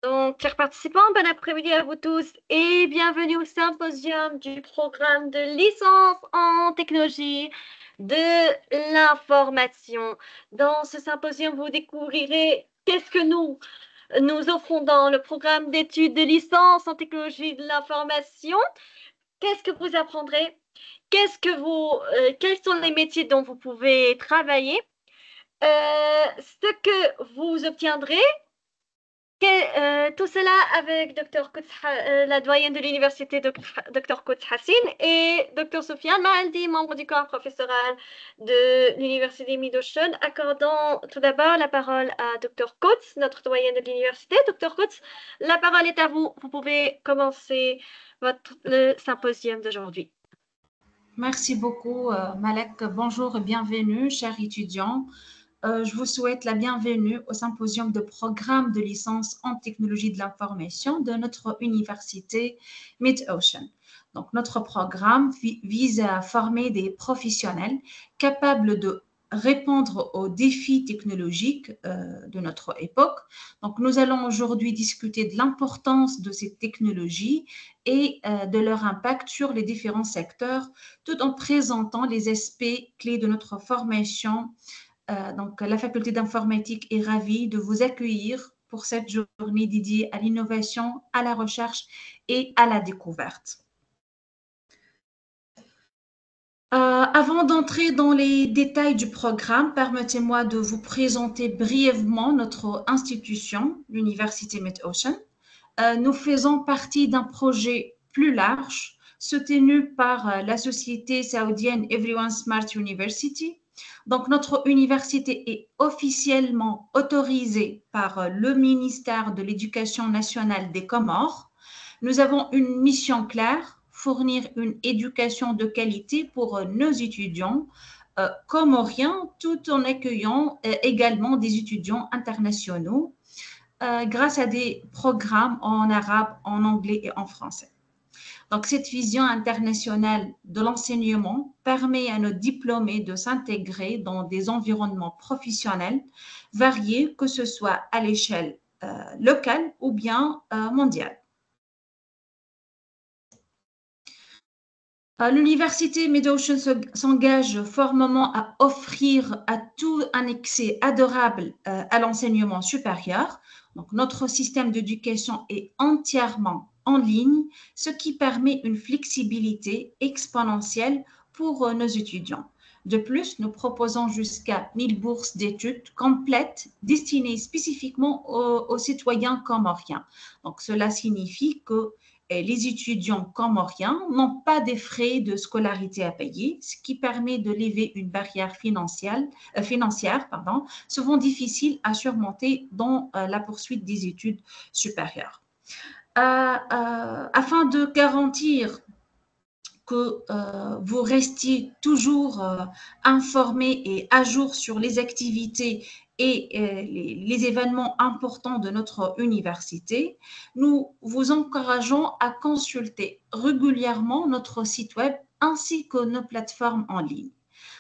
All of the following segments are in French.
Donc, chers participants, bon après-midi à vous tous et bienvenue au symposium du programme de licence en technologie de l'information. Dans ce symposium, vous découvrirez qu'est-ce que nous offrons dans le programme d'études de licence en technologie de l'information. Qu'est-ce que vous apprendrez? Quels sont les métiers dont vous pouvez travailler? Ce que vous obtiendrez. Tout cela avec la doyenne de l'université, Dr Kouts Hassine, et Dr Soufiane Maaldi, membre du corps professoral de l'université Mid-Ocean, accordant tout d'abord la parole à Dr Kouts, notre doyenne de l'université. Dr Kouts, la parole est à vous. Vous pouvez commencer le symposium d'aujourd'hui. Merci beaucoup, Malek. Bonjour et bienvenue, chers étudiants. Je vous souhaite la bienvenue au symposium de programme de licence en technologie de l'information de notre université Mid-Ocean. Donc, notre programme vise à former des professionnels capables de répondre aux défis technologiques de notre époque. Donc, nous allons aujourd'hui discuter de l'importance de ces technologies et de leur impact sur les différents secteurs, tout en présentant les aspects clés de notre formation. Donc, la faculté d'informatique est ravie de vous accueillir pour cette journée dédiée à l'innovation, à la recherche et à la découverte. Avant d'entrer dans les détails du programme, permettez-moi de vous présenter brièvement notre institution, l'Université Mid-Ocean. Nous faisons partie d'un projet plus large soutenu par la société saoudienne Everyone Smart University. Donc, notre université est officiellement autorisée par le ministère de l'Éducation nationale des Comores. Nous avons une mission claire, fournir une éducation de qualité pour nos étudiants comoriens, tout en accueillant également des étudiants internationaux grâce à des programmes en arabe, en anglais et en français. Donc, cette vision internationale de l'enseignement permet à nos diplômés de s'intégrer dans des environnements professionnels variés, que ce soit à l'échelle locale ou bien mondiale. L'université Mid-Ocean s'engage formellement à offrir à tout un accès adorable à l'enseignement supérieur. Donc, notre système d'éducation est entièrement en ligne, ce qui permet une flexibilité exponentielle pour nos étudiants. De plus, nous proposons jusqu'à 1000 bourses d'études complètes destinées spécifiquement aux citoyens comoriens. Donc, cela signifie que les étudiants comoriens n'ont pas des frais de scolarité à payer, ce qui permet de lever une barrière financière, souvent difficile à surmonter dans la poursuite des études supérieures. Afin de garantir que vous restiez toujours informés et à jour sur les activités et les événements importants de notre université, nous vous encourageons à consulter régulièrement notre site web ainsi que nos plateformes en ligne.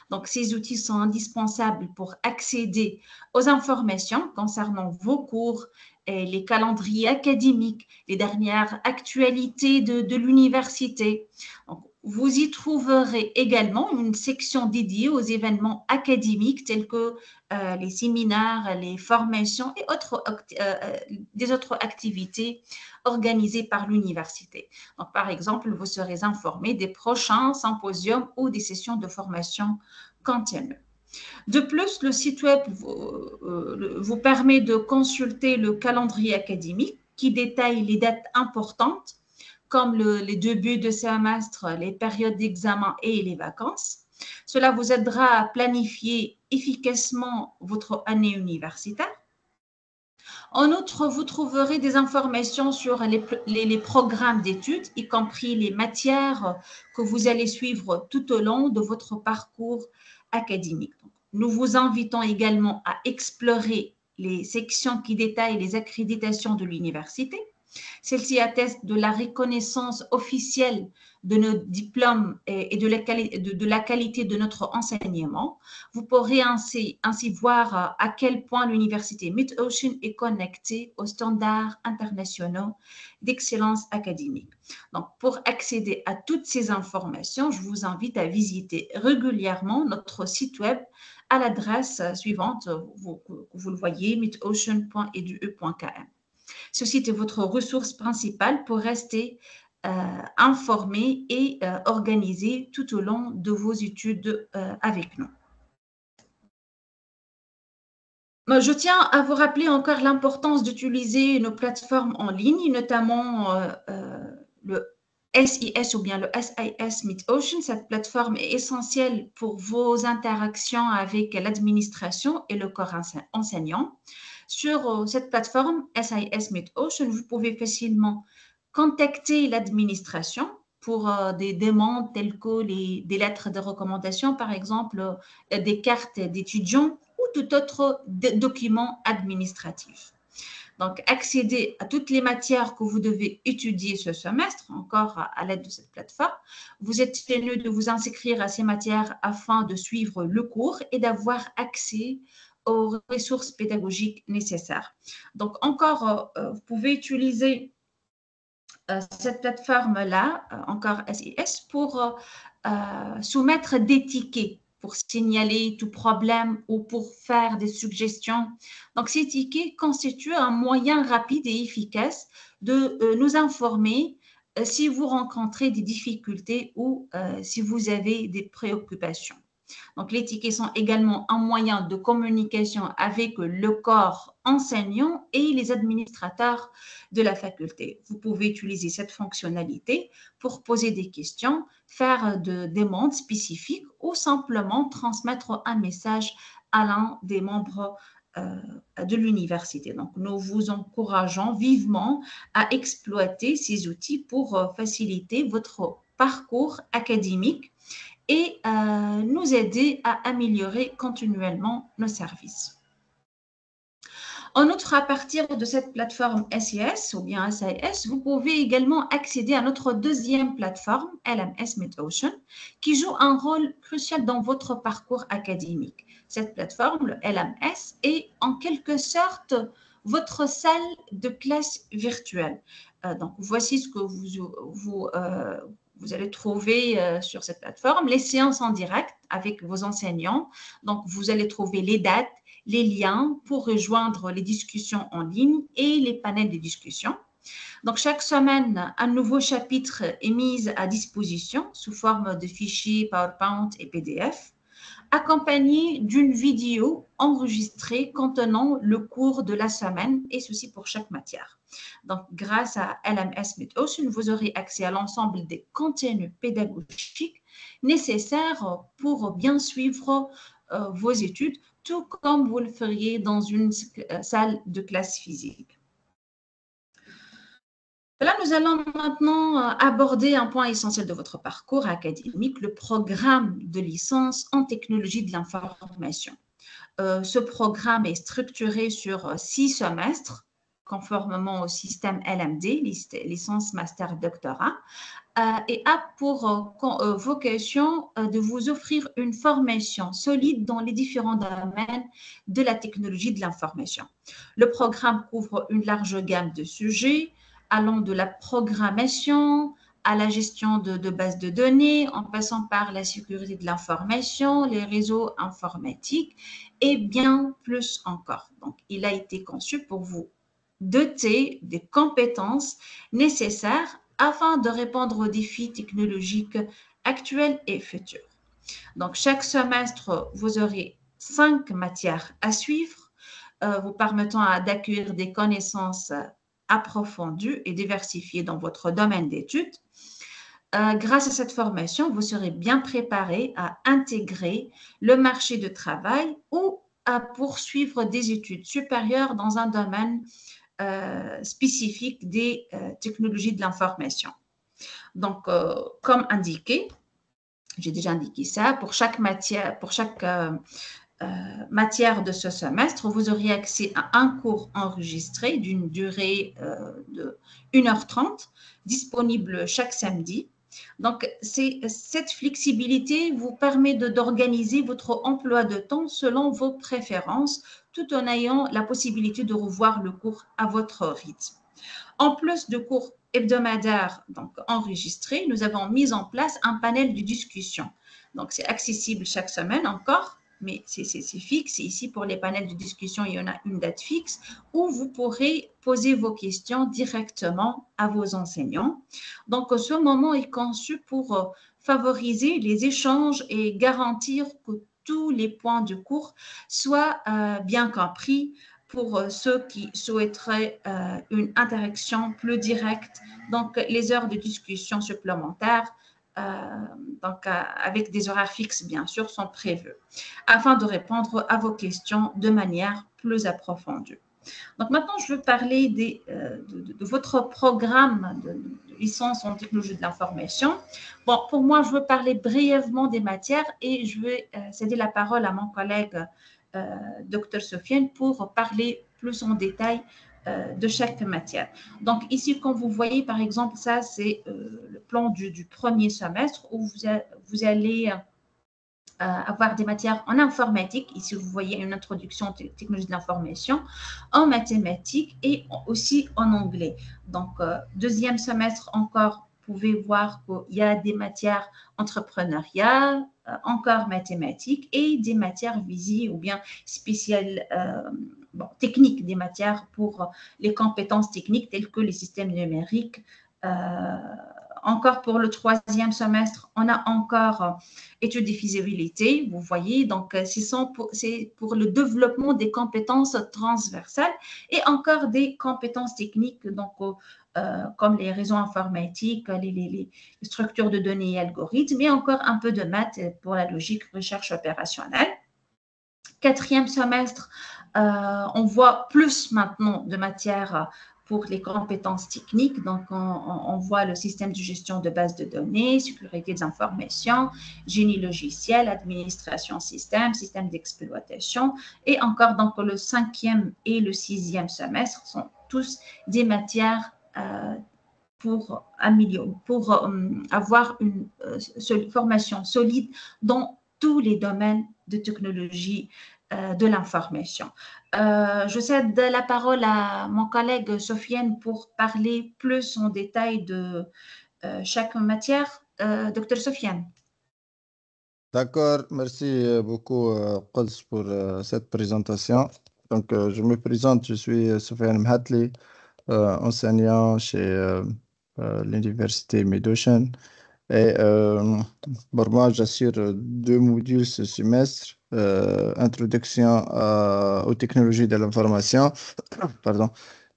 Donc, ces outils sont indispensables pour accéder aux informations concernant vos cours, et les calendriers académiques, les dernières actualités de l'université. Donc, vous y trouverez également une section dédiée aux événements académiques tels que les séminaires, les formations et des autres activités organisées par l'université. Donc, par exemple, vous serez informé des prochains symposiums ou des sessions de formation continue. De plus, le site web vous permet de consulter le calendrier académique qui détaille les dates importantes comme les débuts de semestre, les périodes d'examen et les vacances. Cela vous aidera à planifier efficacement votre année universitaire. En outre, vous trouverez des informations sur les programmes d'études, y compris les matières que vous allez suivre tout au long de votre parcours académique. Nous vous invitons également à explorer les sections qui détaillent les accréditations de l'université. Celle-ci atteste de la reconnaissance officielle de nos diplômes et de la qualité de notre enseignement. Vous pourrez ainsi voir à quel point l'université Mid-Ocean est connectée aux standards internationaux d'excellence académique. Donc, pour accéder à toutes ces informations, je vous invite à visiter régulièrement notre site web à l'adresse suivante, vous le voyez, midocean.edu.km. Ce site est votre ressource principale pour rester informé et organisé tout au long de vos études avec nous. Je tiens à vous rappeler encore l'importance d'utiliser nos plateformes en ligne, notamment le SIS ou bien le SIS Mid-Ocean. Cette plateforme est essentielle pour vos interactions avec l'administration et le corps enseignant. Sur cette plateforme SIS Mid-Ocean, vous pouvez facilement contacter l'administration pour des demandes telles que des lettres de recommandation, par exemple, des cartes d'étudiants ou tout autre document administratif. Donc, accéder à toutes les matières que vous devez étudier ce semestre, encore à l'aide de cette plateforme. Vous êtes tenu de vous inscrire à ces matières afin de suivre le cours et d'avoir accès aux ressources pédagogiques nécessaires. Donc, encore, vous pouvez utiliser cette plateforme-là, encore SIS, pour soumettre des tickets, pour signaler tout problème ou pour faire des suggestions. Donc, ces tickets constituent un moyen rapide et efficace de nous informer si vous rencontrez des difficultés ou si vous avez des préoccupations. Donc, les tickets sont également un moyen de communication avec le corps enseignant et les administrateurs de la faculté. Vous pouvez utiliser cette fonctionnalité pour poser des questions, faire des demandes spécifiques ou simplement transmettre un message à l'un des membres de l'université. Donc, nous vous encourageons vivement à exploiter ces outils pour faciliter votre parcours académique et nous aider à améliorer continuellement nos services. En outre, à partir de cette plateforme SIS ou bien SIS, vous pouvez également accéder à notre deuxième plateforme, LMS Mid-Ocean, qui joue un rôle crucial dans votre parcours académique. Cette plateforme, le LMS, est en quelque sorte votre salle de classe virtuelle. Donc, voici ce que vous allez trouver sur cette plateforme, les séances en direct avec vos enseignants. Donc, vous allez trouver les dates, les liens pour rejoindre les discussions en ligne et les panels de discussion. Donc, chaque semaine, un nouveau chapitre est mis à disposition sous forme de fichiers PowerPoint et PDF, accompagné d'une vidéo enregistrée contenant le cours de la semaine, et ceci pour chaque matière. Donc, grâce à LMS Mid-Ocean, vous aurez accès à l'ensemble des contenus pédagogiques nécessaires pour bien suivre vos études, tout comme vous le feriez dans une salle de classe physique. Là, nous allons maintenant aborder un point essentiel de votre parcours académique, le programme de licence en technologie de l'information. Ce programme est structuré sur 6 semestres, conformément au système LMD, licence, master, doctorat, et a pour vocation de vous offrir une formation solide dans les différents domaines de la technologie de l'information. Le programme couvre une large gamme de sujets, allant de la programmation à la gestion de bases de données, en passant par la sécurité de l'information, les réseaux informatiques et bien plus encore. Donc, il a été conçu pour vous doter des compétences nécessaires afin de répondre aux défis technologiques actuels et futurs. Donc, chaque semestre, vous aurez 5 matières à suivre, vous permettant d'acquérir des connaissances approfondies et diversifiées dans votre domaine d'études. Grâce à cette formation, vous serez bien préparé à intégrer le marché du travail ou à poursuivre des études supérieures dans un domaine spécifique des technologies de l'information. Donc, comme indiqué, j'ai déjà indiqué ça, pour chaque matière, pour chaque matières de ce semestre, vous aurez accès à un cours enregistré d'une durée de 1h30, disponible chaque samedi. Donc, cette flexibilité vous permet d'organiser votre emploi de temps selon vos préférences, tout en ayant la possibilité de revoir le cours à votre rythme. En plus de cours hebdomadaires donc enregistrés, nous avons mis en place un panel de discussion. Donc, c'est accessible chaque semaine encore, mais c'est fixe. Et ici, pour les panels de discussion, il y en a une date fixe où vous pourrez poser vos questions directement à vos enseignants. Donc, ce moment est conçu pour favoriser les échanges et garantir que tous les points du cours soient bien compris pour ceux qui souhaiteraient une interaction plus directe. Donc, les heures de discussion supplémentaires, avec des horaires fixes, bien sûr, sont prévues afin de répondre à vos questions de manière plus approfondie. Donc, maintenant, je veux parler de votre programme de licence en technologie de l'information. Bon, pour moi, je veux parler brièvement des matières et je vais céder la parole à mon collègue Dr Sofiane pour parler plus en détail de chaque matière. Donc ici, comme vous voyez, par exemple, ça c'est le plan du premier semestre où vous allez avoir des matières en informatique. Ici, vous voyez une introduction aux technologies de l'information, en mathématiques et aussi en anglais. Donc, deuxième semestre encore, vous pouvez voir qu'il y a des matières entrepreneuriat, encore mathématiques et des matières visées ou bien spéciales, techniques, des matières pour les compétences techniques telles que les systèmes numériques. Encore pour le troisième semestre, on a encore études de faisabilité, vous voyez, donc c'est pour le développement des compétences transversales et encore des compétences techniques, donc comme les réseaux informatiques, les structures de données et algorithmes, et encore un peu de maths pour la logique recherche opérationnelle. Quatrième semestre, on voit plus maintenant de matières pour les compétences techniques. Donc, on voit le système de gestion de bases de données, sécurité des informations, génie logiciel, administration système, système d'exploitation. Et encore, donc, le cinquième et le sixième semestre sont tous des matières pour avoir une formation solide dans tous les domaines de technologie de l'information. Je cède la parole à mon collègue Sofiane pour parler plus en détail de chaque matière. Docteur Sofiane. D'accord, merci beaucoup Quds pour cette présentation. Donc, je me présente, je suis Sofiane Mhatli, enseignant chez l'université Mid-Ocean. Et pour moi, j'assure 2 modules ce semestre, introduction aux technologies de l'information, pardon,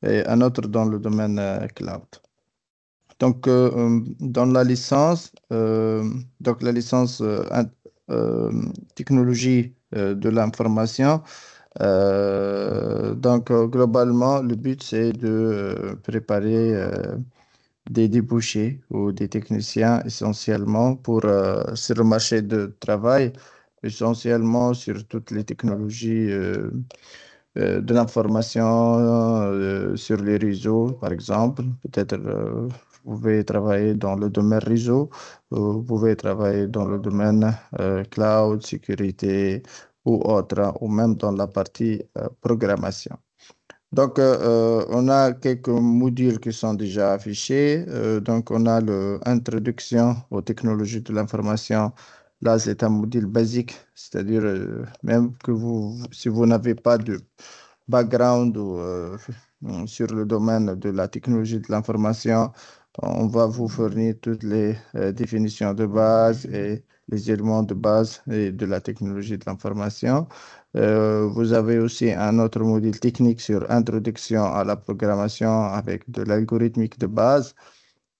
et un autre dans le domaine cloud. Donc, dans la licence, technologie de l'information, globalement, le but, c'est de préparer des débouchés ou des techniciens essentiellement sur le marché de travail, essentiellement sur toutes les technologies de l'information sur les réseaux, par exemple. Peut-être vous pouvez travailler dans le domaine réseau, vous pouvez travailler dans le domaine cloud, sécurité ou autre, ou même dans la partie programmation. Donc, on a quelques modules qui sont déjà affichés. Donc, on a l'introduction aux technologies de l'information. Là, c'est un module basique, c'est-à-dire même que si vous n'avez pas de background sur le domaine de la technologie de l'information, on va vous fournir toutes les définitions de base et les éléments de base et de la technologie de l'information. Vous avez aussi un autre module technique sur introduction à la programmation avec de l'algorithmique de base.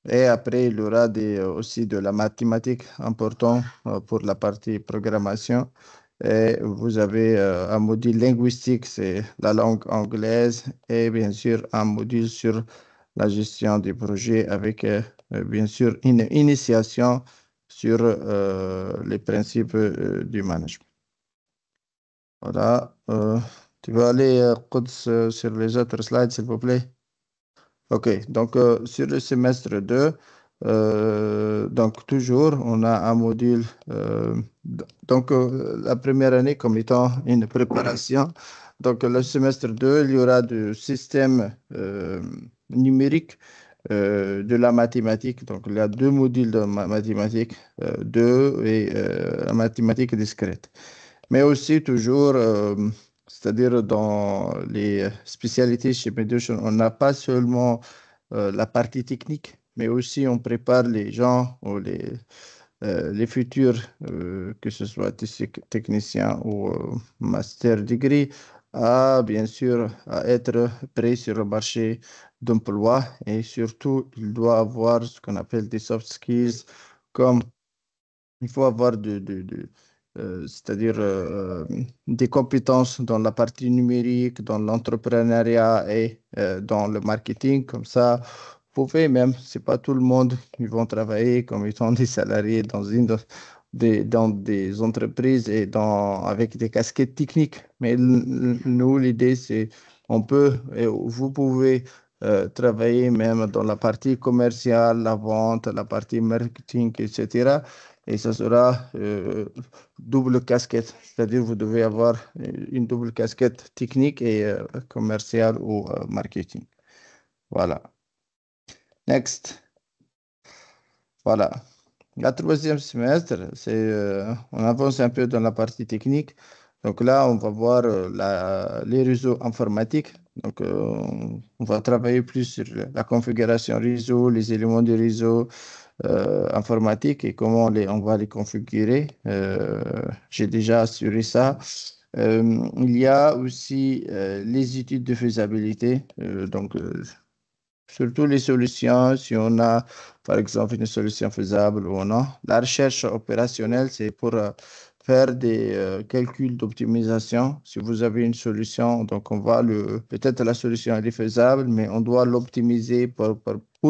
Et après, il y aura aussi de la mathématique important pour la partie programmation. Et vous avez un module linguistique, c'est la langue anglaise, et bien sûr un module sur la gestion des projets avec bien sûr une initiation sur les principes du management. Voilà. Tu veux aller, Quds, sur les autres slides, s'il vous plaît? OK. Donc, sur le semestre 2, donc toujours, on a un module. Donc, la première année comme étant une préparation. Donc, le semestre 2, il y aura du système numérique, de la mathématique. Donc, il y a deux modules de mathématiques, deux et la mathématique discrète. Mais aussi toujours, c'est-à-dire dans les spécialités chez Medution, on n'a pas seulement la partie technique, mais aussi on prépare les gens ou les futurs, que ce soit techniciens ou master degree, à bien sûr à être prêts sur le marché d'emploi et surtout, il doit avoir ce qu'on appelle des soft skills comme il faut avoir c'est-à-dire des compétences dans la partie numérique, dans l'entrepreneuriat et dans le marketing. Comme ça, vous pouvez même, c'est pas tout le monde qui vont travailler comme étant des salariés dans des entreprises et avec des casquettes techniques. Mais nous, l'idée, c'est on peut et vous pouvez travailler même dans la partie commerciale, la vente, la partie marketing, etc. Et ça sera double casquette, c'est-à-dire vous devez avoir une double casquette technique et commerciale ou marketing. Voilà. Next. Voilà. La troisième semestre, on avance un peu dans la partie technique. Donc là, on va voir les réseaux informatiques. Donc, on va travailler plus sur la configuration réseau, les éléments du réseau, informatique et comment on va les configurer. J'ai déjà assuré ça. Il y a aussi les études de faisabilité. Donc, surtout les solutions, si on a, par exemple, une solution faisable ou non. La recherche opérationnelle, c'est pour faire des calculs d'optimisation. Si vous avez une solution, donc peut-être la solution elle est faisable, mais on doit l'optimiser pour,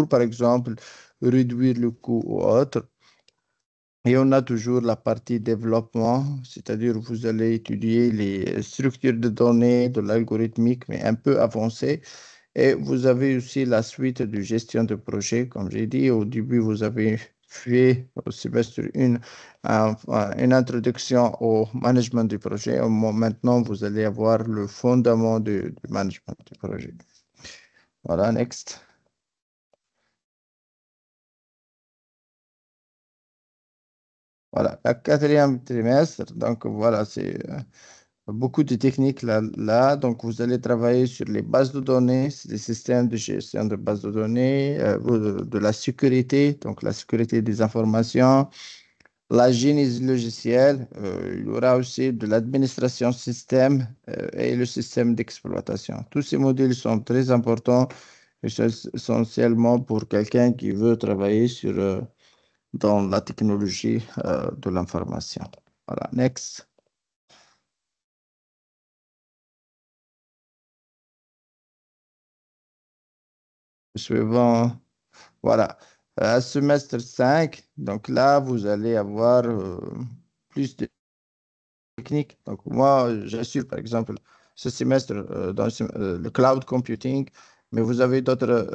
par exemple, réduire le coût ou autre. Et on a toujours la partie développement, c'est-à-dire vous allez étudier les structures de données, de l'algorithmique, mais un peu avancé. Et vous avez aussi la suite de gestion de projet. Comme j'ai dit, au début, vous avez fait au semestre 1 une introduction au management du projet. Maintenant, vous allez avoir le fondement du management du projet. Voilà, next. Voilà, la quatrième trimestre. Donc, voilà, c'est beaucoup de techniques là. Donc, vous allez travailler sur les bases de données, les systèmes de gestion de bases de données, de la sécurité, donc la sécurité des informations, la génie logicielle. Il y aura aussi de l'administration système et le système d'exploitation. Tous ces modules sont très importants, essentiellement pour quelqu'un qui veut travailler dans la technologie de l'information. Voilà, next. Suivant. Voilà. Semestre 5, donc là, vous allez avoir plus de techniques. Donc, moi, j'assure, par exemple, ce semestre dans le cloud computing, mais vous avez d'autres,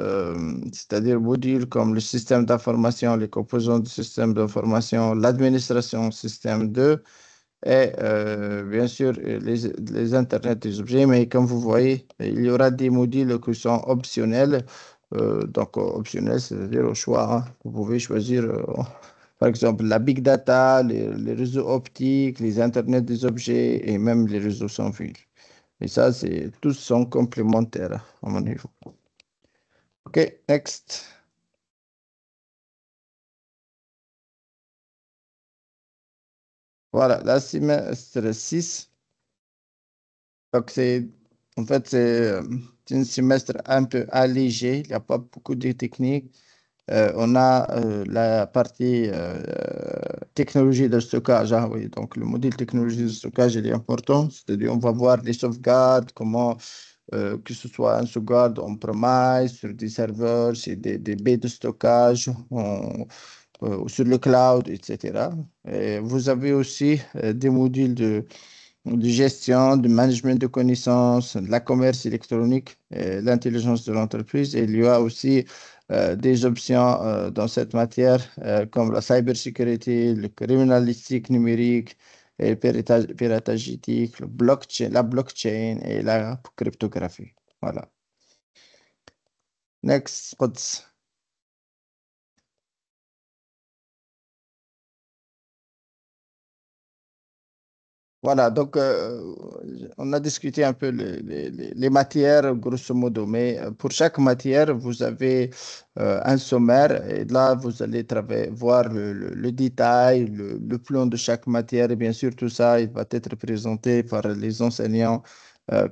c'est-à-dire modules comme le système d'information, les composants du système d'information, l'administration système 2 et bien sûr les Internet des objets. Mais comme vous voyez, il y aura des modules qui sont optionnels. Donc, optionnels, c'est-à-dire au choix, hein. Vous pouvez choisir, par exemple, la big data, les réseaux optiques, les Internet des objets et même les réseaux sans fil. Et ça, tous sont complémentaires à mon niveau. OK, next. Voilà, la semestre 6. Donc, en fait, c'est un semestre un peu allégé. Il n'y a pas beaucoup de techniques. On a la partie technologie de stockage. Ah oui, donc, le module technologie de stockage, il est important. C'est-à-dire, on va voir les sauvegardes, comment, que ce soit un sauvegarde on-premise, sur des serveurs, sur des baies de stockage, sur le cloud, etc. Et vous avez aussi des modules de gestion, de management de connaissances, de la commerce électronique, l'intelligence de l'entreprise. Et il y a aussi des options dans cette matière comme la cybersécurité, le criminalistique numérique, et le piratage éthique, la blockchain et la cryptographie. Voilà. Next, Quds. Voilà, donc on a discuté un peu les matières, grosso modo, mais pour chaque matière, vous avez un sommaire et là, vous allez voir le détail, le plan de chaque matière et bien sûr, tout ça, il va être présenté par les enseignants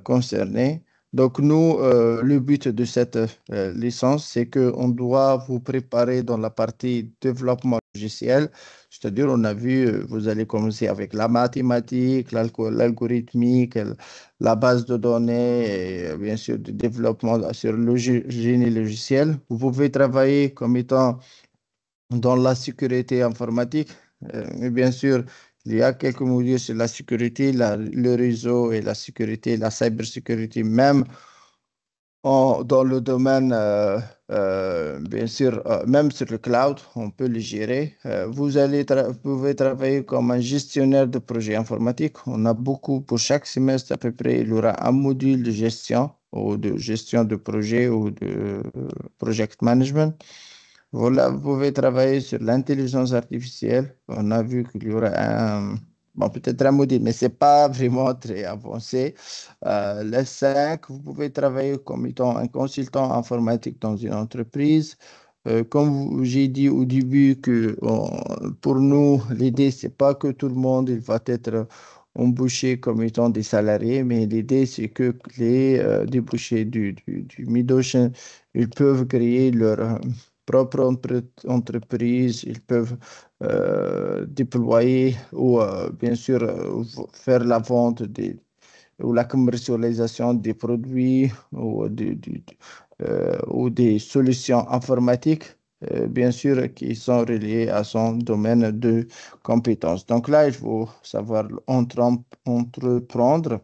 concernés. Donc, nous, le but de cette licence, c'est qu'on doit vous préparer dans la partie développement logiciel. C'est-à-dire, on a vu, vous allez commencer avec la mathématique, l'algorithmique, la base de données et bien sûr du développement sur le génie logiciel. Vous pouvez travailler comme étant dans la sécurité informatique. Mais bien sûr, il y a quelques modules sur la sécurité, le réseau et la sécurité, la cybersécurité même dans le domaine, bien sûr, même sur le cloud, on peut le gérer. Vous pouvez travailler comme un gestionnaire de projet informatique. On a beaucoup, pour chaque semestre à peu près, il y aura un module de gestion ou de gestion de projet ou de project management. Voilà, vous pouvez travailler sur l'intelligence artificielle. On a vu qu'il y aura bon, peut-être un module, mais ce n'est pas vraiment très avancé. Les 5, vous pouvez travailler comme étant un consultant informatique dans une entreprise. Comme j'ai dit au début, pour nous, l'idée, c'est pas que tout le monde il va être embauché comme étant des salariés, mais l'idée, c'est que les débouchés du Mid-Ocean, ils peuvent créer leur propre entreprise, ils peuvent déployer ou bien sûr faire la vente ou la commercialisation des produits ou des solutions informatiques, bien sûr, qui sont reliées à son domaine de compétences. Donc là, il faut savoir entreprendre.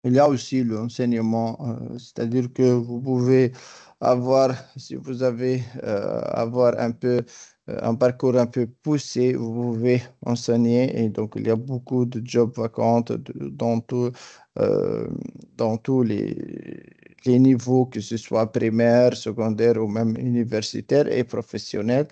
Il y a aussi l'enseignement, c'est-à-dire que vous pouvez avoir, si vous avez avoir un peu un parcours un peu poussé, vous pouvez enseigner et donc il y a beaucoup de jobs vacants euh, dans tous les niveaux, que ce soit primaire, secondaire ou même universitaire et professionnel.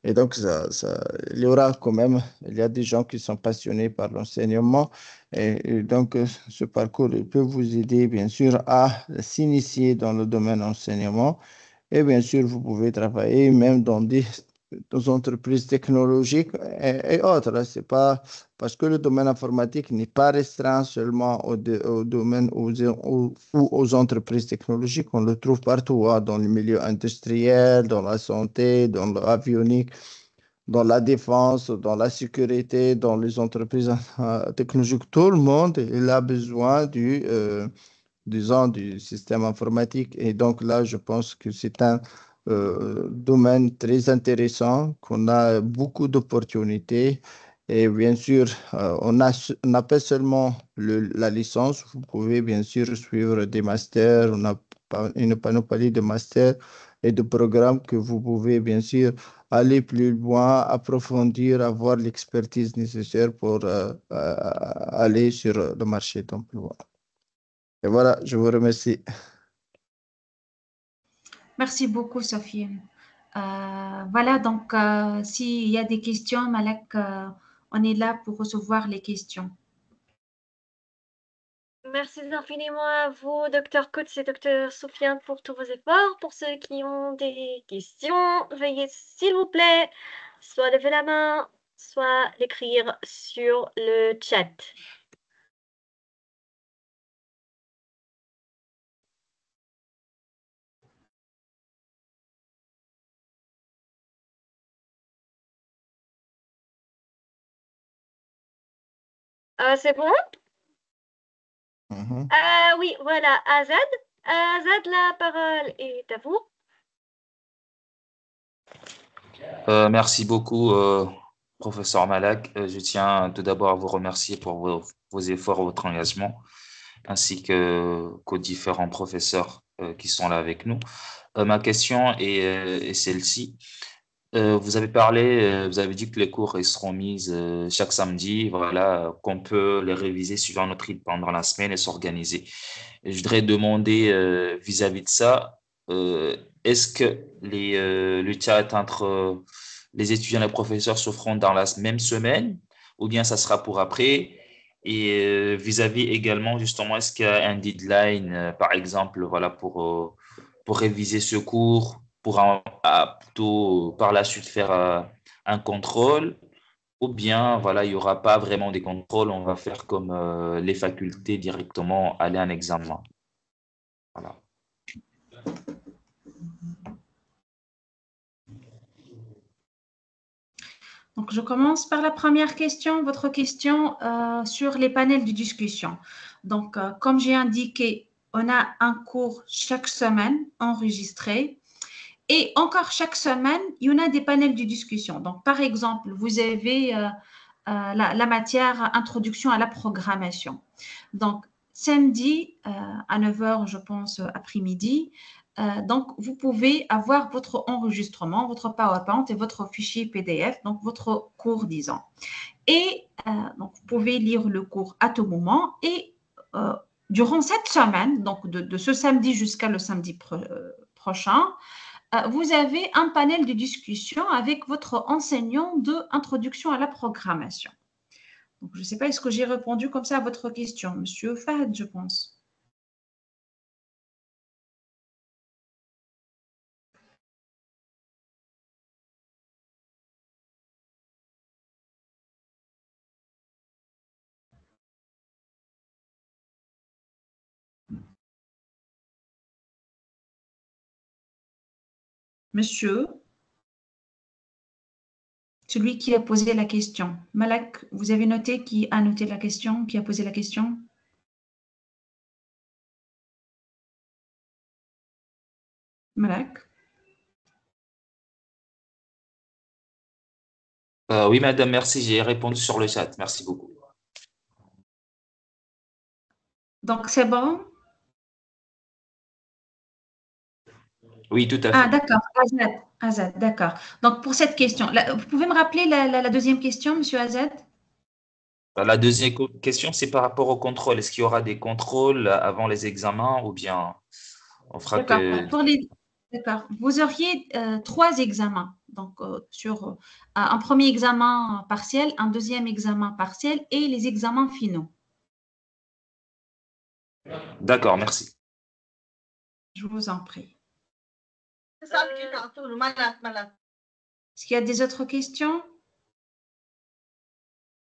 Et donc, il y aura quand même, il y a des gens qui sont passionnés par l'enseignement. Et donc, ce parcours il peut vous aider, bien sûr, à s'initier dans le domaine enseignement. Et bien sûr, vous pouvez travailler même dans des entreprises technologiques et autres. C'est pas parce que le domaine informatique n'est pas restreint seulement au domaine ou aux entreprises technologiques. On le trouve partout, hein, dans le milieu industriel, dans la santé, dans l'avionique, dans la défense, dans la sécurité, dans les entreprises technologiques. Tout le monde il a besoin disons, du système informatique. Et donc là, je pense que c'est un domaine très intéressant, qu'on a beaucoup d'opportunités. Et bien sûr, on n'a pas seulement la licence, vous pouvez bien sûr suivre des masters, on a une panoplie de masters et de programmes que vous pouvez bien sûr aller plus loin, approfondir, avoir l'expertise nécessaire pour aller sur le marché d'emploi. Et voilà, je vous remercie. Merci beaucoup, Sophie. Voilà, donc s'il y a des questions, Malek, on est là pour recevoir les questions. Merci infiniment à vous, Dr. Coates et Dr. Soufiane, pour tous vos efforts. Pour ceux qui ont des questions, veuillez, s'il vous plaît, soit lever la main, soit l'écrire sur le chat. C'est bon? Oui, voilà, Azad. Azad, la parole est à vous. Merci beaucoup, professeur Malak. Je tiens tout d'abord à vous remercier pour vos efforts, votre engagement, ainsi qu'aux différents professeurs qui sont là avec nous. Ma question est celle-ci. Vous avez parlé, vous avez dit que les cours ils seront mis chaque samedi, voilà, qu'on peut les réviser suivant notre rythme pendant la semaine et s'organiser. Je voudrais demander vis-à-vis de ça, est-ce que le chat entre les étudiants et les professeurs se feront dans la même semaine ou bien ça sera pour après? Et vis-à-vis également, justement, est-ce qu'il y a un deadline, par exemple, voilà, pour réviser ce cours, plutôt par la suite faire un contrôle, ou bien, voilà, il n'y aura pas vraiment des contrôles, on va faire comme les facultés directement, aller à un examen. Voilà. Donc, je commence par la première question, votre question sur les panels de discussion. Donc, comme j'ai indiqué, on a un cours chaque semaine enregistré et encore chaque semaine, il y en a des panels de discussion. Donc, par exemple, vous avez la matière introduction à la programmation. Donc, samedi à 9 h, je pense, après-midi, donc, vous pouvez avoir votre enregistrement, votre PowerPoint et votre fichier PDF, donc votre cours, disons. Et donc, vous pouvez lire le cours à tout moment. Et durant cette semaine, donc de ce samedi jusqu'à le samedi prochain, vous avez un panel de discussion avec votre enseignant d'introduction à la programmation. Donc, je ne sais pas, est-ce que j'ai répondu comme ça à votre question, Monsieur Fahd, je pense. Monsieur, celui qui a posé la question. Malak, vous avez noté qui a noté la question, qui a posé la question? Malak? Oui, madame, merci. J'ai répondu sur le chat. Merci beaucoup. Donc, c'est bon? Oui, tout à fait. Ah, d'accord. Azad, d'accord. Donc, pour cette question, vous pouvez me rappeler la deuxième question, Monsieur Azad? La deuxième question, c'est par rapport au contrôle. Est-ce qu'il y aura des contrôles avant les examens ou bien on fera que… D'accord. Vous auriez 3 examens. Donc, sur un premier examen partiel, un deuxième examen partiel et les examens finaux. D'accord, merci. Je vous en prie. Est-ce qu'il y a des autres questions?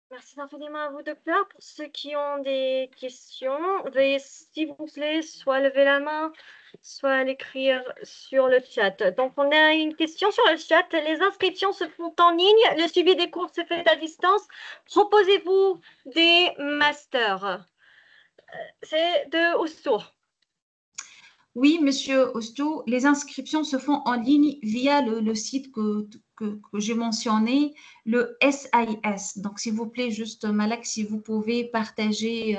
Merci infiniment à vous, docteur. Pour ceux qui ont des questions, veuillez, s'il vous plaît, soit lever la main, soit l'écrire sur le chat. Donc, on a une question sur le chat. Les inscriptions se font en ligne. Le suivi des cours se fait à distance. Proposez-vous des masters? C'est de Oustour. Oui, Monsieur Ostou, les inscriptions se font en ligne via le site que j'ai mentionné, le SIS. Donc, s'il vous plaît, juste Malak, si vous pouvez partager,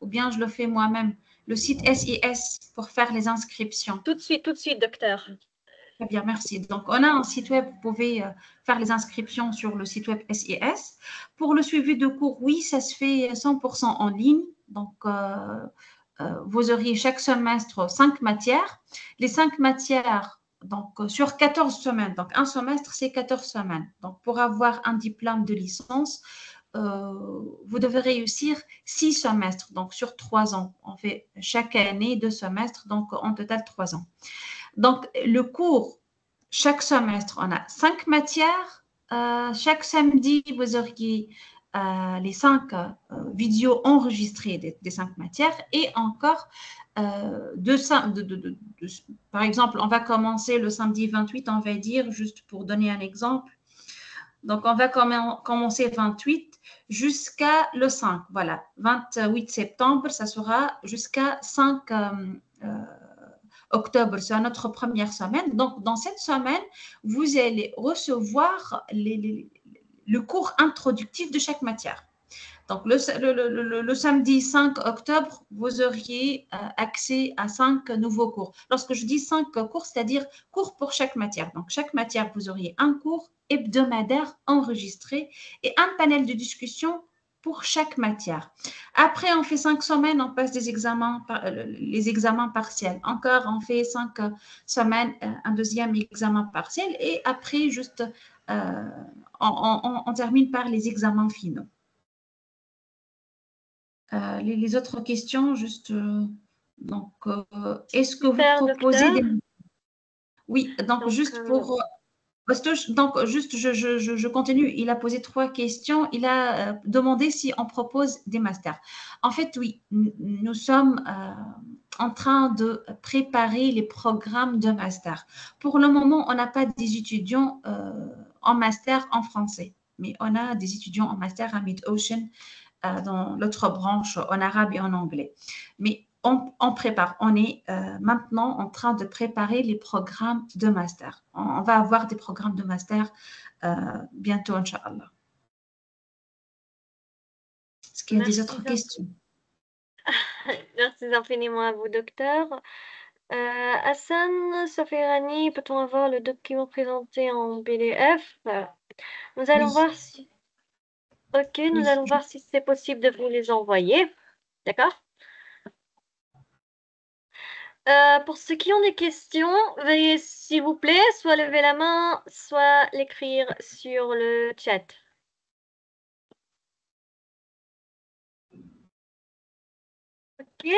ou bien je le fais moi-même, le site SIS pour faire les inscriptions. Tout de suite, docteur. Très bien, merci. Donc, on a un site web, vous pouvez faire les inscriptions sur le site web SIS. Pour le suivi de cours, oui, ça se fait 100% en ligne. Donc, vous auriez chaque semestre 5 matières. Les 5 matières, donc sur 14 semaines. Donc, un semestre, c'est 14 semaines. Donc, pour avoir un diplôme de licence, vous devez réussir 6 semestres. Donc, sur 3 ans. On fait chaque année 2 semestres, donc en total 3 ans. Donc, le cours, chaque semestre, on a 5 matières. Chaque samedi, vous auriez les 5 vidéos enregistrées des 5 matières et encore par exemple, on va commencer le samedi 28, on va dire, juste pour donner un exemple. Donc, on va commencer 28 jusqu'à le 5. Voilà, 28 septembre, ça sera jusqu'à 5 octobre, c'est notre première semaine. Donc, dans cette semaine, vous allez recevoir les le cours introductif de chaque matière. Donc, le samedi 5 octobre, vous auriez accès à 5 nouveaux cours. Lorsque je dis 5 cours, c'est-à-dire cours pour chaque matière. Donc, chaque matière, vous auriez un cours hebdomadaire enregistré et un panel de discussion pour chaque matière. Après, on fait 5 semaines, on passe les examens partiels. Encore, on fait 5 semaines, un deuxième examen partiel. Et après, juste, on termine par les examens finaux. Les autres questions, juste, donc, est-ce que vous proposez des... Oui, donc juste pour... Donc, juste, je continue. Il a posé 3 questions. Il a demandé si on propose des masters. En fait, oui, nous sommes en train de préparer les programmes de master. Pour le moment, on n'a pas des étudiants en master en français, mais on a des étudiants en master à Mid-Ocean dans l'autre branche en arabe et en anglais. Mais on prépare, on est maintenant en train de préparer les programmes de master. On va avoir des programmes de master bientôt, Inch'Allah. Est-ce qu'il y a des autres questions? Merci infiniment à vous, docteur. Hassan Safirani, peut-on avoir le document présenté en PDF? Nous allons voir si... Ok, nous allons voir si c'est possible de vous les envoyer. D'accord? Pour ceux qui ont des questions, veuillez s'il vous plaît soit lever la main, soit l'écrire sur le chat. Ok?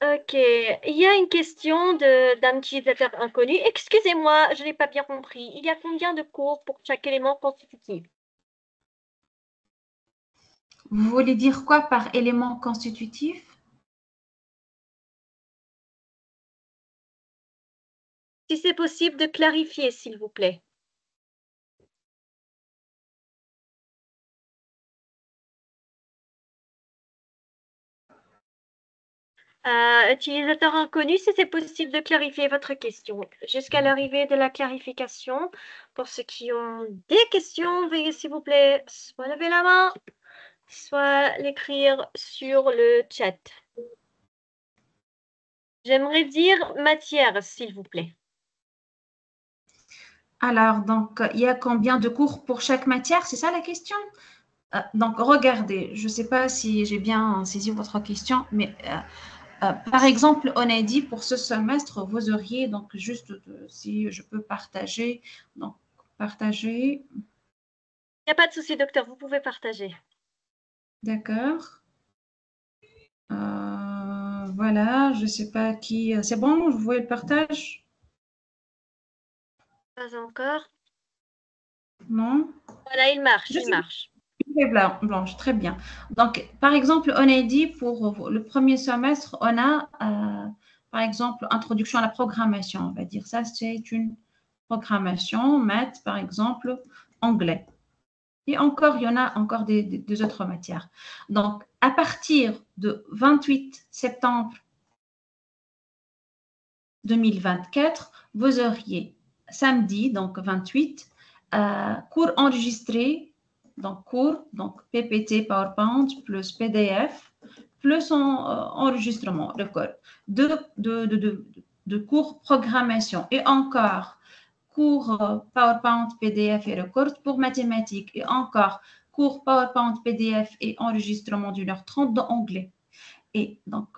Ok, il y a une question d'un utilisateur inconnu. Excusez-moi, je n'ai pas bien compris. Il y a combien de cours pour chaque élément constitutif? Vous voulez dire quoi par élément constitutif? Si c'est possible de clarifier, s'il vous plaît. Utilisateur inconnu, si c'est possible de clarifier votre question. Jusqu'à l'arrivée de la clarification, pour ceux qui ont des questions, veuillez s'il vous plaît soit lever la main, soit l'écrire sur le chat. J'aimerais dire matière, s'il vous plaît. Alors, donc, il y a combien de cours pour chaque matière? C'est ça la question? Donc, regardez, je ne sais pas si j'ai bien saisi votre question, mais par exemple, on a dit pour ce semestre, vous auriez, donc juste si je peux partager, donc partager. Il n'y a pas de souci, docteur, vous pouvez partager. D'accord. Voilà, je ne sais pas qui. C'est bon, vous voyez le partage? Pas encore. Non? Voilà, il marche, il marche. Blanche, très bien. Donc, par exemple, on a dit pour le premier semestre, on a, par exemple, introduction à la programmation. On va dire ça, c'est une programmation, maths, par exemple, anglais. Et encore, il y en a encore des autres matières. Donc, à partir de 28 septembre 2024, vous auriez samedi, donc 28, cours enregistrés, donc cours, donc PPT, PowerPoint, plus PDF, plus enregistrement, d'accord, de cours programmation et encore cours PowerPoint, PDF et record pour mathématiques et encore cours PowerPoint, PDF et enregistrement d'1h30 d'anglais. Et donc,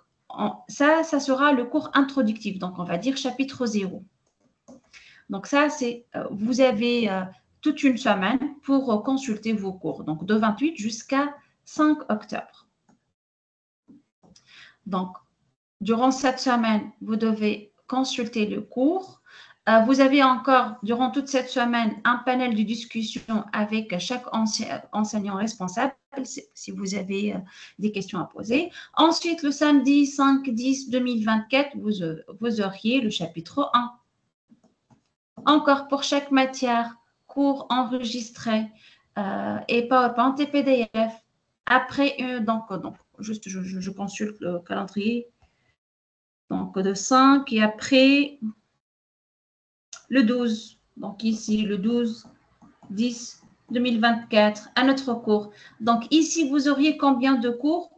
ça sera le cours introductif. Donc, on va dire chapitre 0. Donc, ça, c'est, vous avez toute une semaine pour consulter vos cours. Donc, de 28 jusqu'à 5 octobre. Donc, durant cette semaine, vous devez consulter le cours. Vous avez encore, durant toute cette semaine, un panel de discussion avec chaque enseignant responsable, si vous avez des questions à poser. Ensuite, le samedi 5-10-2024, vous auriez le chapitre 1. Encore pour chaque matière, cours enregistrés et PowerPoint et PDF. Après, donc juste je consulte le calendrier. Donc, de 5 et après, le 12. Donc ici, le 12/10/2024, un autre cours. Donc ici, vous auriez combien de cours?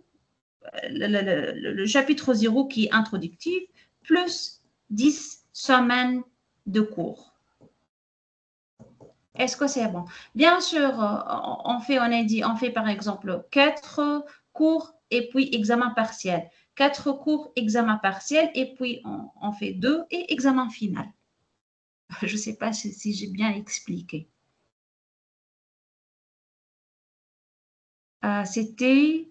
Le chapitre 0 qui est introductif, plus 10 semaines de cours. Est-ce que c'est bon? Bien sûr, on fait par exemple 4 cours et puis examen partiel. 4 cours, examen partiel, et puis on fait 2 et examen final. Je ne sais pas si j'ai bien expliqué. C'était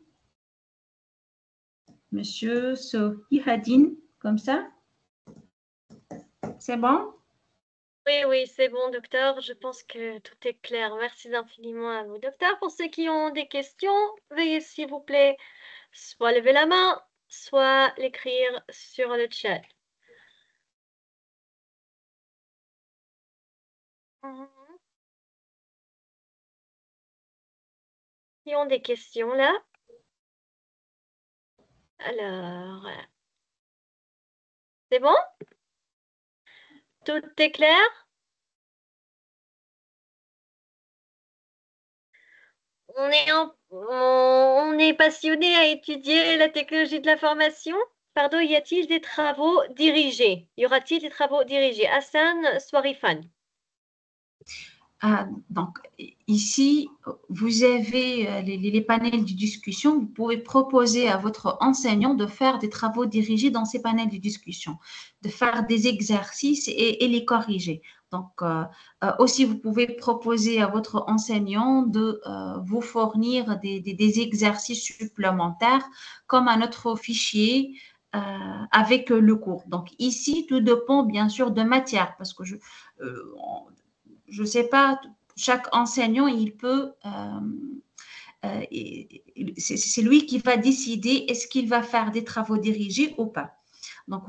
Monsieur Sohihadine, comme ça? C'est bon? Oui, oui, c'est bon, docteur. Je pense que tout est clair. Merci infiniment à vous, docteur. Pour ceux qui ont des questions, veuillez, s'il vous plaît, soit lever la main, soit l'écrire sur le chat. Qui ont des questions là? Alors, c'est bon? Tout est clair? On est passionné à étudier la technologie de l'information. Pardon, y a-t-il des travaux dirigés? Y aura-t-il des travaux dirigés? Hassan Swarifan. Donc, ici, vous avez les panels de discussion. Vous pouvez proposer à votre enseignant de faire des travaux dirigés dans ces panels de discussion, de faire des exercices et les corriger. Donc, aussi, vous pouvez proposer à votre enseignant de vous fournir des exercices supplémentaires comme un autre fichier avec le cours. Donc, ici, tout dépend bien sûr de matière parce que je ne sais pas, chaque enseignant, il peut, c'est lui qui va décider est-ce qu'il va faire des travaux dirigés ou pas. Donc,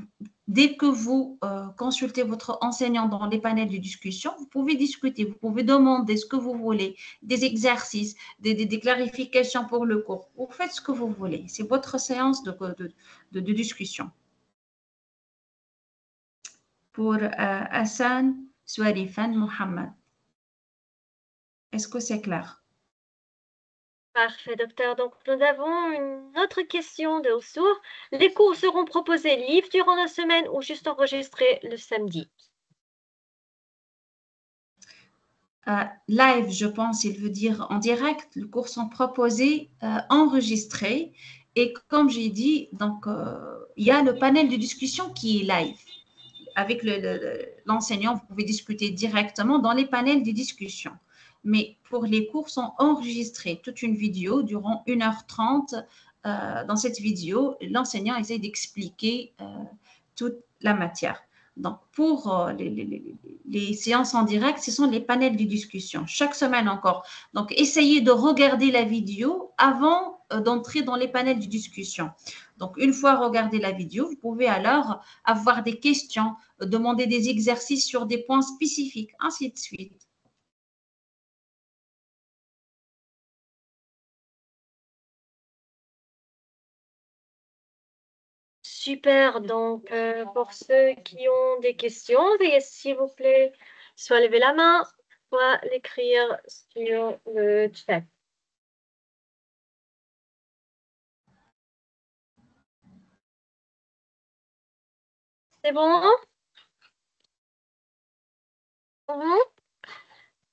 dès que vous consultez votre enseignant dans les panels de discussion, vous pouvez discuter, vous pouvez demander ce que vous voulez, des exercices, des clarifications pour le cours. Vous faites ce que vous voulez. C'est votre séance de discussion. Pour Hassan Swarifan Mohamed. Est-ce que c'est clair? Parfait, docteur. Donc, nous avons une autre question de Ossour. Les cours seront proposés live durant la semaine ou juste enregistrés le samedi? Live, je pense, il veut dire en direct. Les cours sont proposés enregistrés. Et comme j'ai dit, donc, il y a le panel de discussion qui est live. Avec l'enseignant, vous pouvez discuter directement dans les panels de discussion. Mais pour les cours, sont enregistrés toute une vidéo durant 1h30. Dans cette vidéo, l'enseignant essaie d'expliquer toute la matière. Donc, pour les séances en direct, ce sont les panels de discussion, chaque semaine encore. Donc, essayez de regarder la vidéo avant d'entrer dans les panels de discussion. Donc, une fois regardé la vidéo, vous pouvez alors avoir des questions, demander des exercices sur des points spécifiques, ainsi de suite. Super. Donc, pour ceux qui ont des questions, veuillez, s'il vous plaît, soit lever la main, soit l'écrire sur le chat. C'est bon?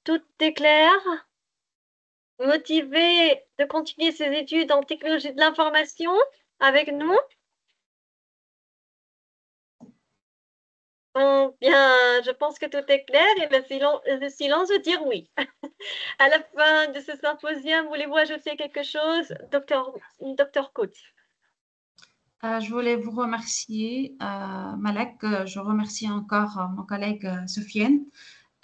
Tout est clair? Motivé de continuer ses études en technologie de l'information avec nous? Bien, je pense que tout est clair et le silence veut dire oui. À la fin de ce symposium, voulez-vous ajouter quelque chose, docteur Coates? Je voulais vous remercier, Malek. Je remercie encore mon collègue Sofiane.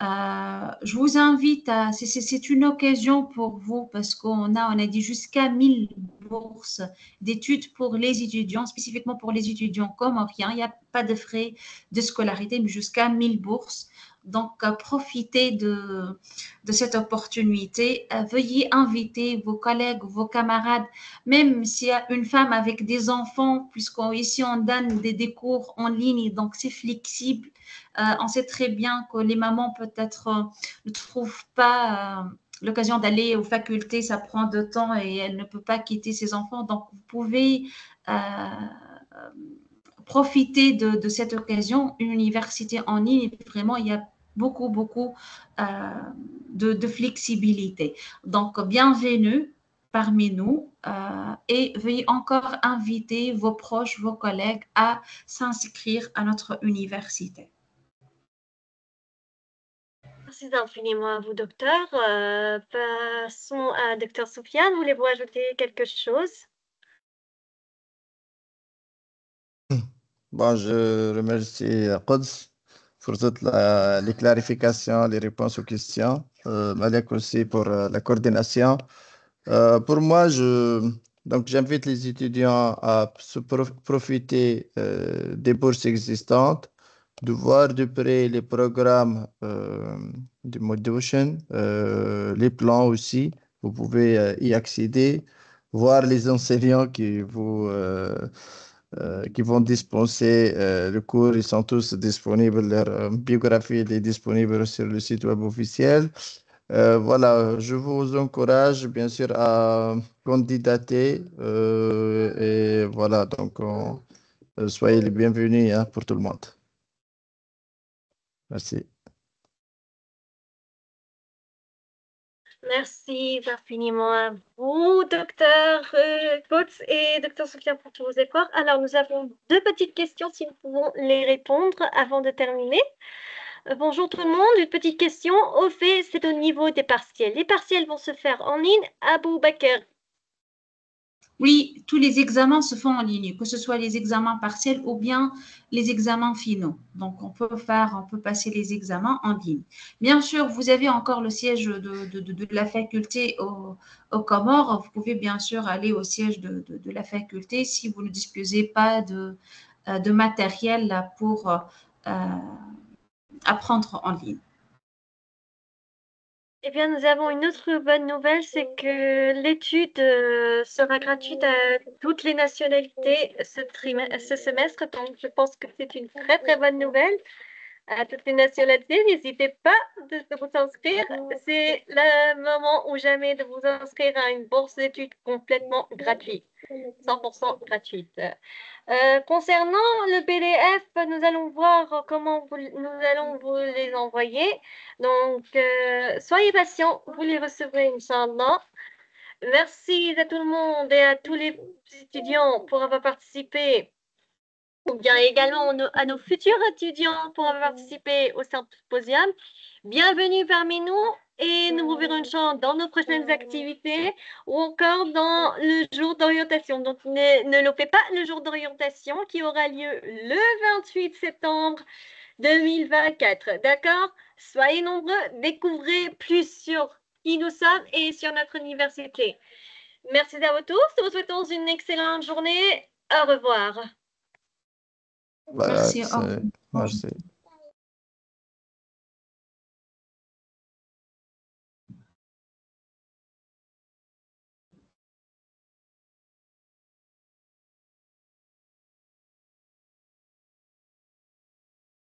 Je vous invite c'est une occasion pour vous parce on a dit jusqu'à 1000 bourses d'études pour les étudiants, spécifiquement pour les étudiants comoriens. Il n'y a pas de frais de scolarité, mais jusqu'à 1000 bourses. Donc, profitez de cette opportunité. Veuillez inviter vos collègues, vos camarades, même s'il y a une femme avec des enfants, puisqu'ici on donne des cours en ligne, donc c'est flexible. On sait très bien que les mamans peut-être ne trouvent pas l'occasion d'aller aux facultés, ça prend de temps et elle ne peut pas quitter ses enfants. Donc, vous pouvez profiter de cette occasion. Une université en ligne, vraiment, il y a beaucoup de flexibilité. Donc, bienvenue parmi nous et veuillez encore inviter vos proches, vos collègues à s'inscrire à notre université. Merci infiniment à vous, docteur. Passons à docteur Soufiane. Voulez-vous ajouter quelque chose? Bon, je remercie Quds pour toutes les clarifications, les réponses aux questions. Malek aussi pour la coordination. Pour moi, donc j'invite les étudiants à profiter des bourses existantes, de voir de près les programmes de Modution, les plans aussi. Vous pouvez y accéder, voir les enseignants qui vont dispenser le cours. Ils sont tous disponibles. Leur biographie est disponible sur le site web officiel. Voilà, je vous encourage bien sûr à candidater et voilà, donc soyez les bienvenus hein, pour tout le monde. Merci. Merci infiniment à vous, docteur Coates et docteur Soufiane, pour tous vos efforts. Alors, nous avons deux petites questions, si nous pouvons les répondre avant de terminer. Bonjour tout le monde, une petite question. Au fait, c'est au niveau des partiels. Les partiels vont se faire en ligne. Abou Bakr. Oui, tous les examens se font en ligne, que ce soit les examens partiels ou bien les examens finaux. Donc, on peut passer les examens en ligne. Bien sûr, vous avez encore le siège de la faculté au Comores. Vous pouvez bien sûr aller au siège de la faculté si vous ne disposez pas de matériel pour apprendre en ligne. Eh bien, nous avons une autre bonne nouvelle, c'est que l'étude sera gratuite à toutes les nationalités ce semestre. Donc, je pense que c'est une très, très bonne nouvelle. À toutes les nationalités, n'hésitez pas de vous inscrire. C'est le moment ou jamais de vous inscrire à une bourse d'études complètement gratuite, 100% gratuite. Concernant le PDF, nous allons voir comment nous allons vous les envoyer. Donc, soyez patients, vous les recevrez, Inch'Allah. Merci à tout le monde et à tous les étudiants pour avoir participé, ou bien également à nos futurs étudiants pour avoir participé au symposium. Bienvenue parmi nous et nous vous verrons dans nos prochaines activités ou encore dans le jour d'orientation. Donc, ne loupez pas le jour d'orientation qui aura lieu le 28 septembre 2024. D'accord? Soyez nombreux, découvrez plus sur qui nous sommes et sur notre université. Merci à vous tous. Nous vous souhaitons une excellente journée. Au revoir. Voilà, Merci. merci.